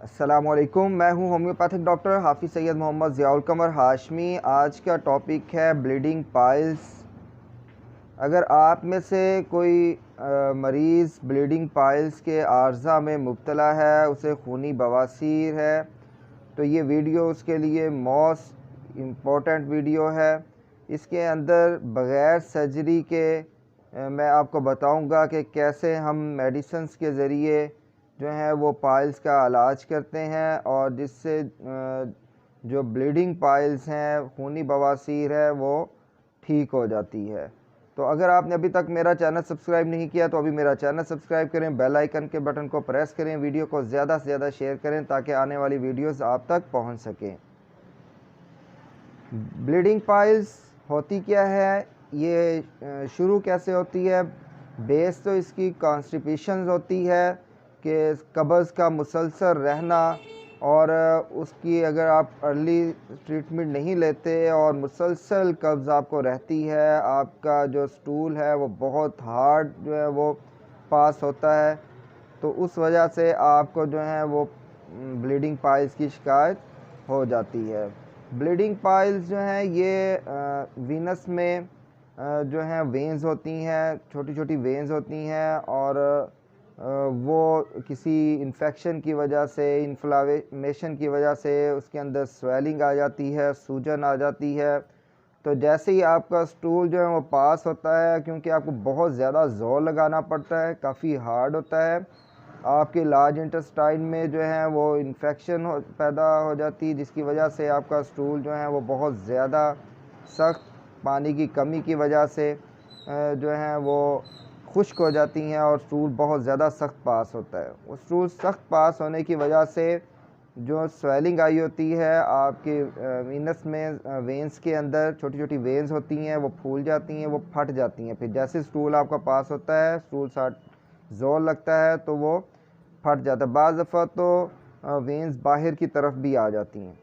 अस्सलामुअलैकुम, मैं हूं होम्योपैथिक डॉक्टर हाफिज़ सैयद मोहम्मद ज़ियाउल कमर हाशमी। आज का टॉपिक है ब्लीडिंग पाइल्स। अगर आप में से कोई मरीज़ ब्लीडिंग पाइल्स के आर्ज़ा में मुब्तला है, उसे खूनी बवासीर है, तो ये वीडियो उसके लिए मोस्ट इम्पोर्टेंट वीडियो है। इसके अंदर बग़ैर सर्जरी के मैं आपको बताऊंगा कि कैसे हम मेडिसिन्स के ज़रिए जो है वो पाइल्स का इलाज करते हैं और जिससे जो ब्लीडिंग पाइल्स हैं, खूनी बवासीर है, वो ठीक हो जाती है। तो अगर आपने अभी तक मेरा चैनल सब्सक्राइब नहीं किया तो अभी मेरा चैनल सब्सक्राइब करें, बेल आइकन के बटन को प्रेस करें, वीडियो को ज़्यादा से ज़्यादा शेयर करें ताकि आने वाली वीडियोस आप तक पहुंच सकें। ब्लीडिंग पाइल्स होती क्या है, ये शुरू कैसे होती है? बेस तो इसकी कॉन्स्टिपेशन होती है कि कब्ज़ का मुसलसल रहना, और उसकी अगर आप अर्ली ट्रीटमेंट नहीं लेते और मुसलसल कब्ज़ आपको रहती है, आपका जो स्टूल है वो बहुत हार्ड जो है वो पास होता है, तो उस वजह से आपको जो है वो ब्लीडिंग पाइल्स की शिकायत हो जाती है। ब्लीडिंग पाइल्स जो हैं ये वीनस में जो हैं वेंस होती हैं, छोटी छोटी वेंस होती हैं, और वो किसी इन्फेक्शन की वजह से, इन्फ्लामेशन की वजह से उसके अंदर स्वेलिंग आ जाती है, सूजन आ जाती है। तो जैसे ही आपका स्टूल जो है वो पास होता है, क्योंकि आपको बहुत ज़्यादा ज़ोर लगाना पड़ता है, काफ़ी हार्ड होता है, आपके लार्ज इंटेस्टाइन में जो है वो इन्फेक्शन पैदा हो जाती है, जिसकी वजह से आपका स्टूल जो है वो बहुत ज़्यादा सख्त, पानी की कमी की वजह से जो है वो खुश्क हो जाती हैं और स्टूल बहुत ज़्यादा सख्त पास होता है। वो स्टूल सख्त पास होने की वजह से जो स्वेलिंग आई होती है आपके वीनस में, वेंस के अंदर छोटी छोटी वेंस होती हैं, वो फूल जाती हैं, वो फट जाती हैं। फिर जैसे स्टूल आपका पास होता है, स्टूल साथ ज़ोर लगता है तो वो फट जाता है। बाज़ दफ़ा तो वेंस बाहर की तरफ भी आ जाती हैं।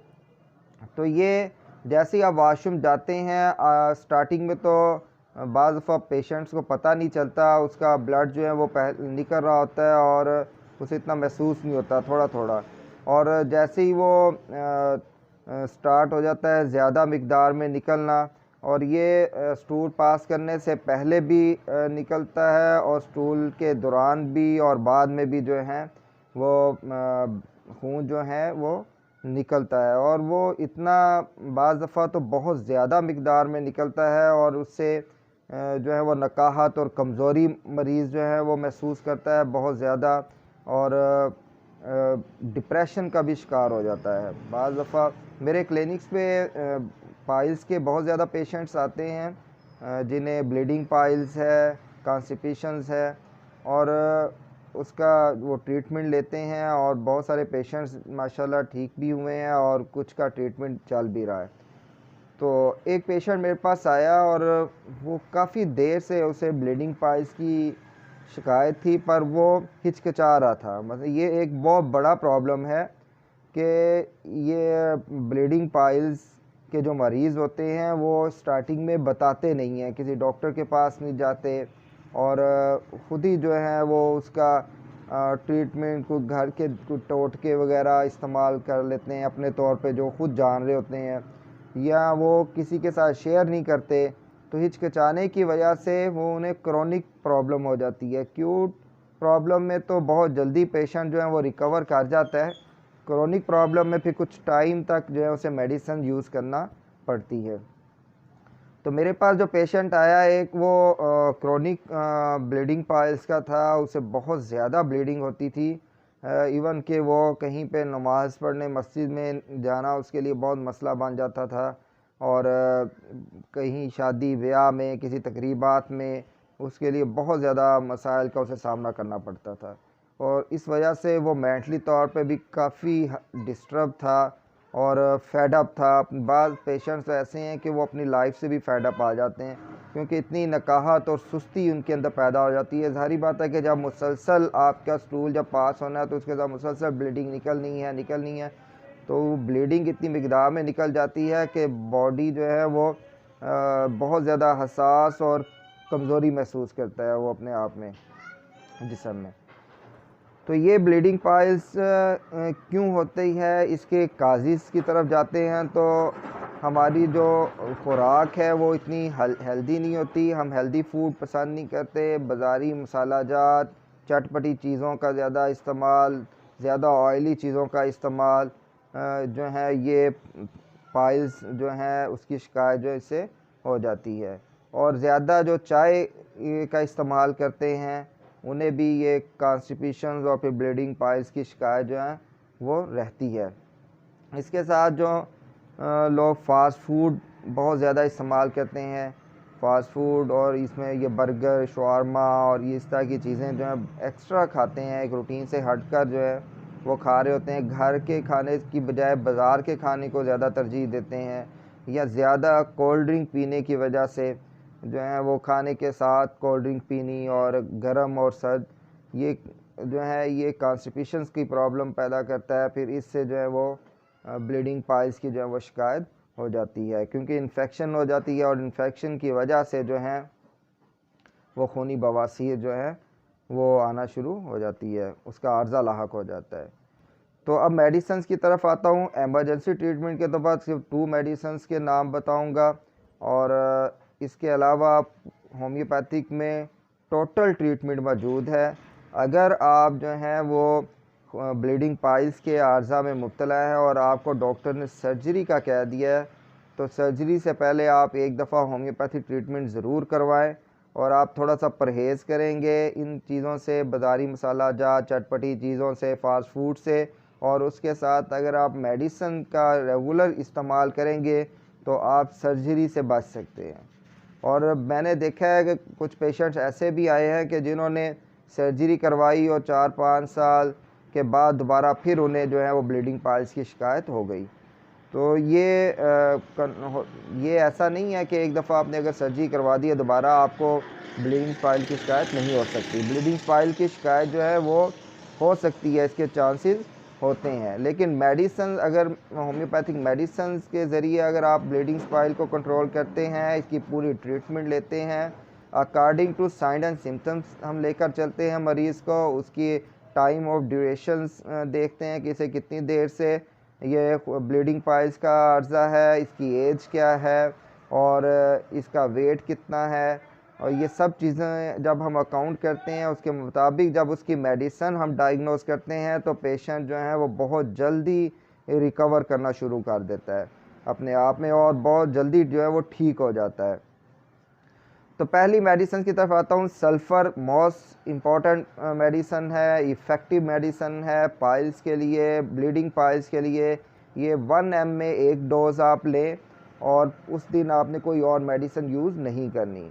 तो ये जैसे ही आप वाशरूम जाते हैं, स्टार्टिंग में तो बाज़ दफ़ा पेशेंट्स को पता नहीं चलता, उसका ब्लड जो है वो निकल रहा होता है और उसे इतना महसूस नहीं होता, थोड़ा थोड़ा। और जैसे ही वो स्टार्ट हो जाता है ज़्यादा मिकदार में निकलना, और ये स्टूल पास करने से पहले भी निकलता है और स्टूल के दौरान भी और बाद में भी जो है वो खून जो है वो निकलता है, और वो इतना बाज़ दफ़ा तो बहुत ज़्यादा मिकदार में निकलता है, और उससे जो है वो नकाहत और कमज़ोरी मरीज़ जो है वो महसूस करता है बहुत ज़्यादा, और डिप्रेशन का भी शिकार हो जाता है। बाज़ दफ़ा मेरे क्लिनिक्स पे पाइल्स के बहुत ज़्यादा पेशेंट्स आते हैं जिन्हें ब्लीडिंग पाइल्स है, कॉन्स्टिपेशंस है, और उसका वो ट्रीटमेंट लेते हैं, और बहुत सारे पेशेंट्स माशाल्लाह ठीक भी हुए हैं और कुछ का ट्रीटमेंट चल भी रहा है। तो एक पेशेंट मेरे पास आया और वो काफ़ी देर से उसे ब्लीडिंग पाइल्स की शिकायत थी, पर वो हिचकिचा रहा था। मतलब ये एक बहुत बड़ा प्रॉब्लम है कि ये ब्लीडिंग पाइल्स के जो मरीज़ होते हैं वो स्टार्टिंग में बताते नहीं हैं, किसी डॉक्टर के पास नहीं जाते, और ख़ुद ही जो है वो उसका ट्रीटमेंट को घर के कुछ टोटके वगैरह इस्तेमाल कर लेते हैं अपने तौर पे, जो ख़ुद जान रहे होते हैं, या वो किसी के साथ शेयर नहीं करते। तो हिचकिचाने की वजह से वो उन्हें क्रोनिक प्रॉब्लम हो जाती है। एक्यूट प्रॉब्लम में तो बहुत जल्दी पेशेंट जो है वो रिकवर कर जाता है, क्रोनिक प्रॉब्लम में फिर कुछ टाइम तक जो है उसे मेडिसिन यूज़ करना पड़ती है। तो मेरे पास जो पेशेंट आया, एक वो क्रोनिक ब्लीडिंग पाइल्स का था, उसे बहुत ज़्यादा ब्लीडिंग होती थी, इवन कि वो कहीं पे नमाज़ पढ़ने मस्जिद में जाना उसके लिए बहुत मसला बन जाता था, और कहीं शादी ब्याह में, किसी तकरीबात में उसके लिए बहुत ज़्यादा मसाइल का उसे सामना करना पड़ता था, और इस वजह से वो मेंटली तौर पे भी काफ़ी डिस्टर्ब था और फेड अप था। बाज़ पेशेंट्स ऐसे हैं कि वो अपनी लाइफ से भी फेड अप आ जाते हैं, क्योंकि इतनी नकाहत और सुस्ती उनके अंदर पैदा हो जाती है। ज़ाहिर बात है कि जब मुसलसल आपका स्टूल जब पास होना है तो उसके साथ मुसलसल ब्लीडिंग निकलनी है, तो ब्लीडिंग इतनी मिकदार में निकल जाती है कि बॉडी जो है वो बहुत ज़्यादा हसास और कमज़ोरी महसूस करता है वो अपने आप में, जिस्म में। तो ये ब्लीडिंग पाइल्स क्यों होती है, इसके काजिज़ की तरफ जाते हैं। तो हमारी जो खुराक है वो इतनी हेल्दी नहीं होती, हम हेल्दी फूड पसंद नहीं करते, बाज़ारी मसाला जात चटपटी चीज़ों का ज़्यादा इस्तेमाल, ज़्यादा ऑयली चीज़ों का इस्तेमाल जो है, ये पाइल्स जो हैं उसकी शिकायत जो इससे हो जाती है। और ज़्यादा जो चाय का इस्तेमाल करते हैं उन्हें भी ये कॉन्स्टिपेशन और फिर ब्लीडिंग पाइल्स की शिकायत जो है वो रहती है। इसके साथ जो लोग फ़ास्ट फूड बहुत ज़्यादा इस्तेमाल करते हैं, फ़ास्ट फूड, और इसमें ये बर्गर, शवारमा और ये इस तरह की चीज़ें जो है एक्स्ट्रा खाते हैं, एक रूटीन से हटकर जो है वो खा रहे होते हैं। घर के खाने की बजाय बाज़ार के खाने को ज़्यादा तरजीह देते हैं, या ज़्यादा कोल्ड ड्रिंक पीने की वजह से जो है वो खाने के साथ कोल्ड ड्रिंक पीनी और गर्म और सर्द, ये जो है ये कॉन्स्टिपेशन की प्रॉब्लम पैदा करता है। फिर इससे जो है वो ब्लीडिंग पाइल्स की जो है वो शिकायत हो जाती है, क्योंकि इन्फेक्शन हो जाती है और इन्फेक्शन की वजह से जो है वो खूनी बवासीर जो है वो आना शुरू हो जाती है, उसका आर्जा लाहक हो जाता है। तो अब मेडिसिन्स की तरफ आता हूँ। एमरजेंसी ट्रीटमेंट के तो बाद सिर्फ 2 मेडिसिन्स के नाम बताऊँगा, और इसके अलावा होम्योपैथिक में टोटल ट्रीटमेंट मौजूद है। अगर आप जो हैं वो ब्लीडिंग पाइल्स के आर्जा में मुब्तला है और आपको डॉक्टर ने सर्जरी का कह दिया है, तो सर्जरी से पहले आप एक दफ़ा होम्योपैथिक ट्रीटमेंट ज़रूर करवाएं, और आप थोड़ा सा परहेज़ करेंगे इन चीज़ों से, बाज़ारी मसाला जात चटपटी चीज़ों से, फ़ास्ट फूड से, और उसके साथ अगर आप मेडिसिन का रेगुलर इस्तेमाल करेंगे तो आप सर्जरी से बच सकते हैं। और मैंने देखा है कि कुछ पेशेंट्स ऐसे भी आए हैं कि जिन्होंने सर्जरी करवाई और 4-5 साल के बाद दोबारा फिर उन्हें जो है वो ब्लीडिंग पाइल्स की शिकायत हो गई। तो ये ऐसा नहीं है कि एक दफ़ा आपने अगर सर्जरी करवा दी है दोबारा आपको ब्लीडिंग पाइल की शिकायत नहीं हो सकती। ब्लीडिंग पाइल की शिकायत जो है वो हो सकती है, इसके चांसेस होते हैं। लेकिन मेडिसिन, अगर होम्योपैथिक मेडिसिन के ज़रिए अगर आप ब्लीडिंग पाइल को कंट्रोल करते हैं, इसकी पूरी ट्रीटमेंट लेते हैं, according to sign and symptoms हम लेकर चलते हैं मरीज़ को, उसकी टाइम ऑफ ड्यूरेशंस देखते हैं कि इसे कितनी देर से ये ब्लीडिंग पाइल्स का अर्जा है, इसकी एज क्या है और इसका वेट कितना है, और ये सब चीज़ें जब हम अकाउंट करते हैं उसके मुताबिक जब उसकी मेडिसिन हम डायग्नोस करते हैं तो पेशेंट जो है वो बहुत जल्दी रिकवर करना शुरू कर देता है अपने आप में, और बहुत जल्दी जो है वो ठीक हो जाता है। तो पहली मेडिसिन की तरफ आता हूँ। सल्फ़र मोस्ट इम्पॉर्टेंट मेडिसिन है, इफ़ेक्टिव मेडिसिन है पाइल्स के लिए, ब्लीडिंग पाइल्स के लिए। ये 1 ml में 1 डोज़ आप लें और उस दिन आपने कोई और मेडिसिन यूज़ नहीं करनी।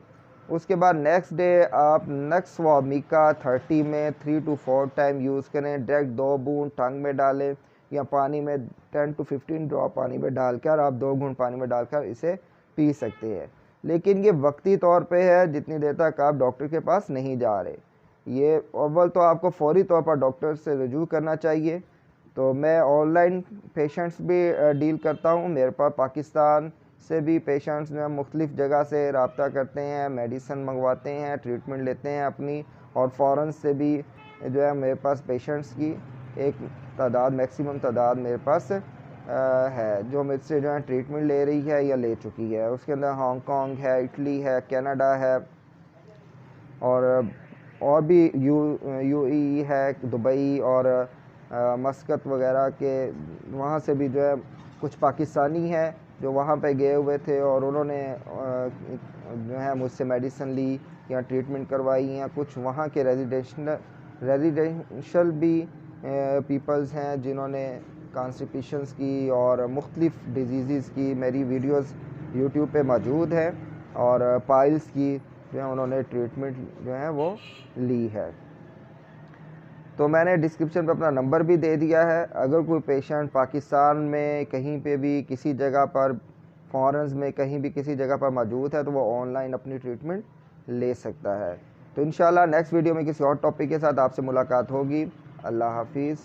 उसके बाद नेक्स्ट डे आप नक्स वामिका 30 में 3 to 4 टाइम यूज़ करें। डायरेक्ट 2 बूंद टंग में डालें या पानी में 10 to 15 ड्रॉप पानी में डालकर आप 2 घूंट पानी में डालकर इसे पी सकते हैं। लेकिन ये वक्ती तौर पे है, जितनी देर तक आप डॉक्टर के पास नहीं जा रहे। ये अव्वल तो आपको फ़ौरी तौर पर डॉक्टर से रुजू करना चाहिए। तो मैं ऑनलाइन पेशेंट्स भी डील करता हूँ। मेरे पास पाकिस्तान से भी पेशेंट्स जो है मुख्तलिफ़ जगह से रब्ता करते हैं, मेडिसिन मंगवाते हैं, ट्रीटमेंट लेते हैं अपनी, और फ़ॉरेन से भी जो है मेरे पास पेशेंट्स की एक तादाद, मैक्सिमम तादाद मेरे पास है जो मुझसे जो है ट्रीटमेंट ले रही है या ले चुकी है। उसके अंदर हांगकांग है, इटली है, कनाडा है, और भी यूएई है, दुबई और मस्कत वगैरह के, वहाँ से भी जो है कुछ पाकिस्तानी हैं जो वहाँ पे गए हुए थे और उन्होंने जो है मुझसे मेडिसिन ली या ट्रीटमेंट करवाई, या कुछ वहाँ के रेजिडेंशल भी पीपल्स हैं जिन्होंने कॉन्स्टिपेशंस की और मुख्तलिफ़ डिजीज़ की मेरी वीडियोस यूट्यूब पे मौजूद है, और पाइल्स की जो है उन्होंने ट्रीटमेंट जो है वो ली है। तो मैंने डिस्क्रिप्शन पे अपना नंबर भी दे दिया है। अगर कोई पेशेंट पाकिस्तान में कहीं पे भी किसी जगह पर, फॉरेन्स में कहीं भी किसी जगह पर मौजूद है तो वो ऑनलाइन अपनी ट्रीटमेंट ले सकता है। तो इंशाल्लाह नेक्स्ट वीडियो में किसी और टॉपिक के साथ आपसे मुलाकात होगी। अल्लाह हाफिज़।